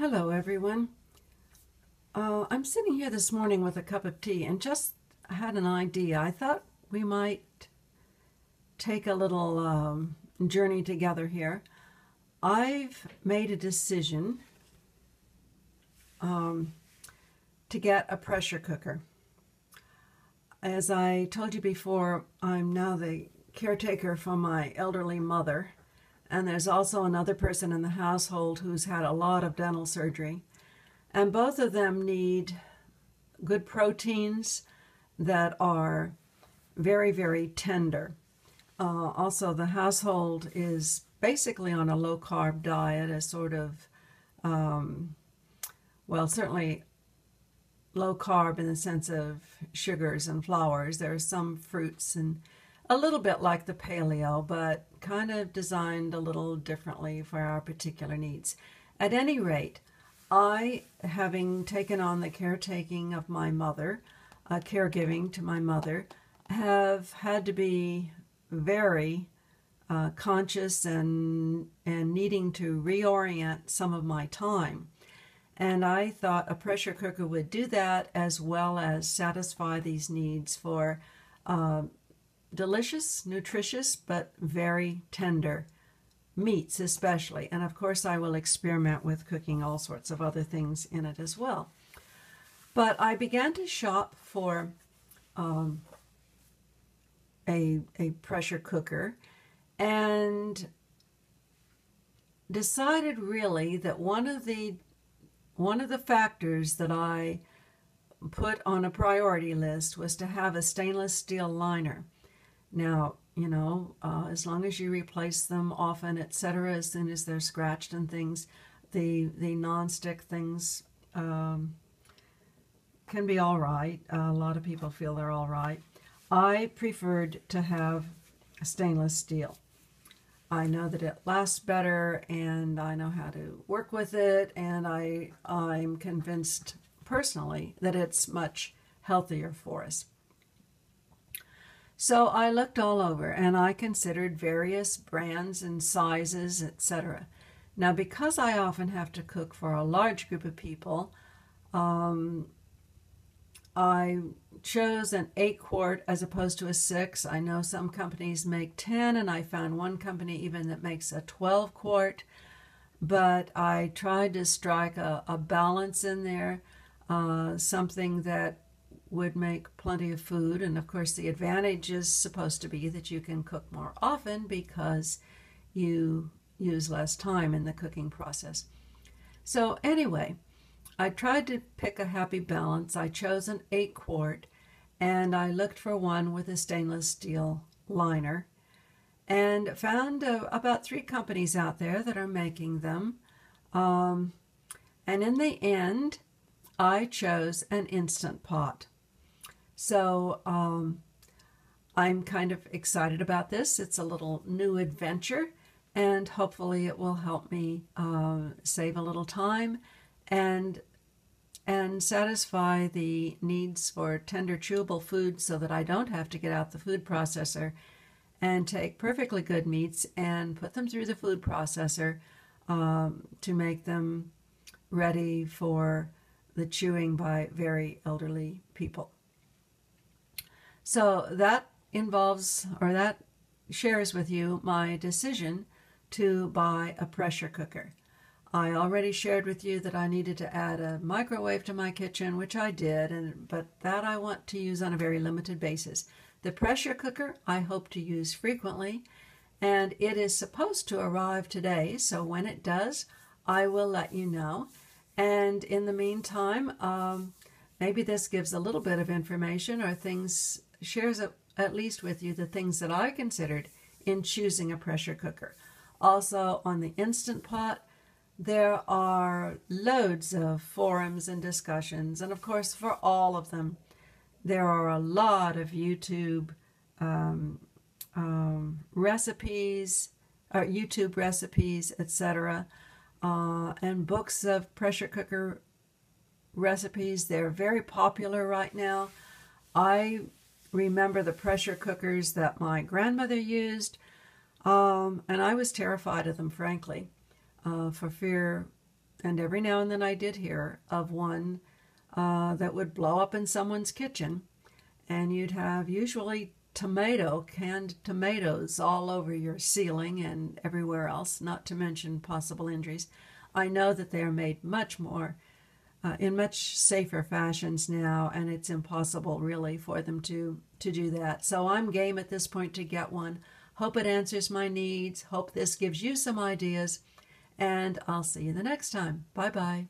Hello, everyone. I'm sitting here this morning with a cup of tea and just had an idea. I thought we might take a little journey together here. I've made a decision to get a pressure cooker. As I told you before, I'm now the caretaker for my elderly mother, and there's also another person in the household who's had a lot of dental surgery. And both of them need good proteins that are very, very tender. Also, the household is basically on a low-carb diet, a sort of, certainly low carb in the sense of sugars and flours. There are some fruits and a little bit like the paleo, but kind of designed a little differently for our particular needs. At any rate, I, having taken on the caretaking of my mother, caregiving to my mother, have had to be very conscious and needing to reorient some of my time. And I thought a pressure cooker would do that as well as satisfy these needs for delicious, nutritious, but very tender meats especially. And of course I will experiment with cooking all sorts of other things in it as well. But I began to shop for a pressure cooker and decided really that one of the factors that I put on a priority list was to have a stainless steel liner. Now, as long as you replace them often, etc., as soon as they're scratched and things, the non-stick things can be all right. A lot of people feel they're all right. I preferred to have stainless steel. I know that it lasts better, and I know how to work with it, and I'm convinced personally that it's much healthier for us. So I looked all over and I considered various brands and sizes, etc. Now, because I often have to cook for a large group of people, I chose an 8-quart as opposed to a 6. I know some companies make 10, and I found one company even that makes a 12-quart, but I tried to strike a balance in there, something that would make plenty of food. And of course the advantage is supposed to be that you can cook more often because you use less time in the cooking process. So anyway, I tried to pick a happy balance. I chose an 8-quart, and I looked for one with a stainless steel liner and found about 3 companies out there that are making them. And in the end, I chose an Instant Pot. So I'm kind of excited about this. It's a little new adventure, and hopefully it will help me save a little time and satisfy the needs for tender, chewable food so that I don't have to get out the food processor and take perfectly good meats and put them through the food processor to make them ready for the chewing by very elderly people. So that involves, or that shares with you my decision to buy a pressure cooker. I already shared with you that I needed to add a microwave to my kitchen, which I did, but that I want to use on a very limited basis. The pressure cooker I hope to use frequently, and it is supposed to arrive today, so when it does, I will let you know. And in the meantime, maybe this gives a little bit of information or shares at least with you the things that I considered in choosing a pressure cooker. Also, on the Instant Pot, there are loads of forums and discussions, and of course for all of them there are a lot of YouTube recipes, etc., and books of pressure cooker recipes. They're very popular right now. I remember the pressure cookers that my grandmother used, and I was terrified of them, frankly, for fear and every now and then I did hear of one that would blow up in someone's kitchen, and you'd have usually canned tomatoes all over your ceiling and everywhere else, not to mention possible injuries. I know that they are made much more in much safer fashions now, and it's impossible really for them to do that. So I'm game at this point to get one. Hope it answers my needs. Hope this gives you some ideas, and I'll see you the next time. Bye bye.